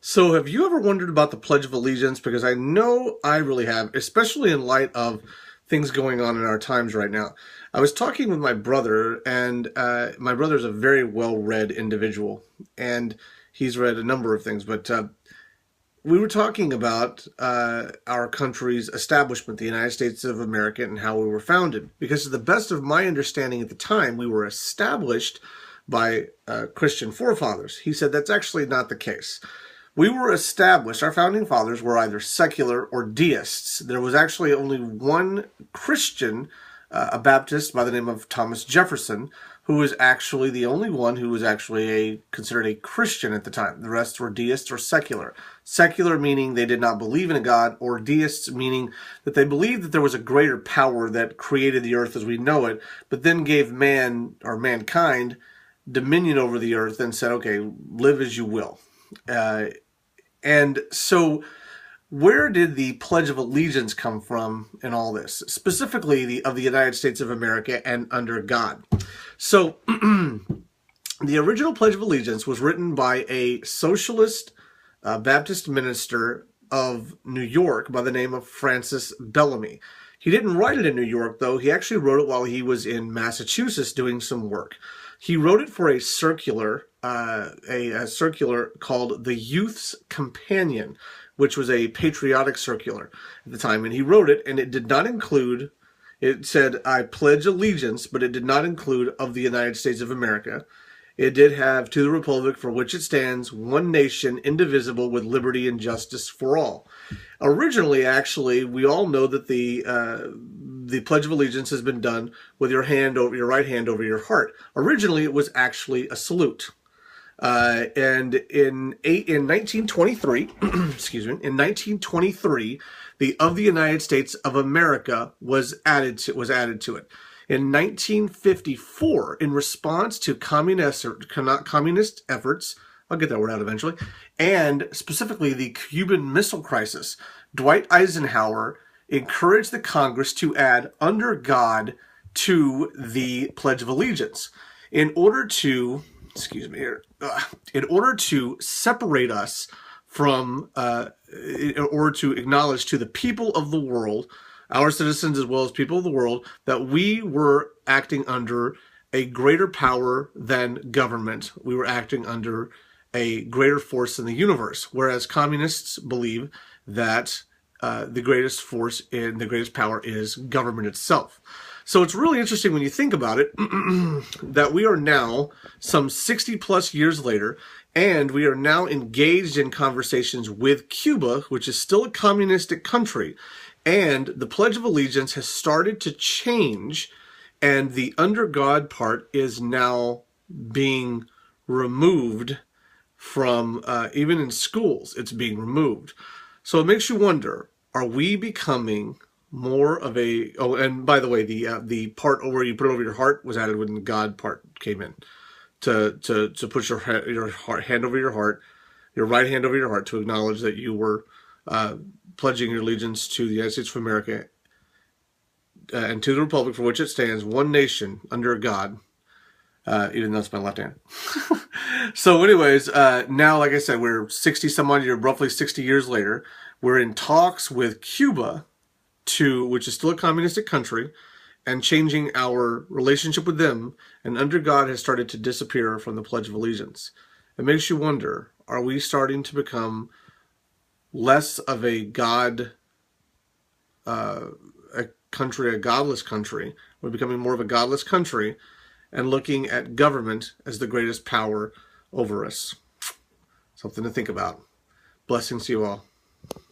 So, have you ever wondered about the Pledge of Allegiance? Because I know I really have, especially in light of things going on in our times right now. I was talking with my brother, and my brother's a very well-read individual, and he's read a number of things. But we were talking about our country's establishment, the United States of America, and how we were founded. Because to the best of my understanding at the time, we were established by Christian forefathers. He said that's actually not the case. We were established, our founding fathers were either secular or deists. There was actually only one Christian, a Baptist by the name of Thomas Jefferson, who was actually the only one who was actually considered a Christian at the time. The rest were deists or secular. Secular meaning they did not believe in a God, or deists meaning that they believed that there was a greater power that created the earth as we know it, but then gave man or mankind dominion over the earth and said, okay, live as you will. And so where did the Pledge of Allegiance come from in all this? Specifically of the United States of America and under God. So the original Pledge of Allegiance was written by a socialist Baptist minister of New York by the name of Francis Bellamy. He didn't write it in New York, though. He actually wrote it while he was in Massachusetts doing some work. He wrote it for a circular, a circular called the Youth's Companion, which was a patriotic circular at the time. And he wrote it, and it did not include, it said, I pledge allegiance, but it did not include of the United States of America. It did have to the republic for which it stands, one nation, indivisible, with liberty and justice for all. Originally, actually, we all know that the Pledge of Allegiance has been done with your right hand over your heart. Originally, it was actually a salute. And in 1923, excuse me, in 1923, the of the United States of America was added to it. In 1954, in response to communist efforts, I'll get that word out eventually, and specifically the Cuban Missile Crisis, Dwight Eisenhower encouraged the Congress to add under God to the Pledge of Allegiance in order to, in order to separate us from, in order to acknowledge to the people of the world, our citizens as well as people of the world, that we were acting under a greater power than government. We were acting under a greater force in the universe, whereas communists believe that the greatest force and the greatest power is government itself. So it's really interesting when you think about it that we are now some 60 plus years later, and we are now engaged in conversations with Cuba, which is still a communistic country. And the Pledge of Allegiance has started to change, and the under God part is now being removed from, even in schools, it's being removed. So it makes you wonder, are we becoming more of a, oh, and by the way, the part where you put it over your heart was added when the God part came in, to put your hand over your heart, your right hand over your heart, to acknowledge that you were pledging your allegiance to the United States of America and to the republic for which it stands, one nation under God, even though it's my left hand. So anyways, now, like I said, we're 60 some odd years, roughly 60 years later. We're in talks with Cuba, which is still a communistic country, and changing our relationship with them, and under God has started to disappear from the Pledge of Allegiance. It makes you wonder, are we starting to become less of a God, a country, a godless country? We're becoming more of a godless country and looking at government as the greatest power over us. Something to think about. Blessings to you all.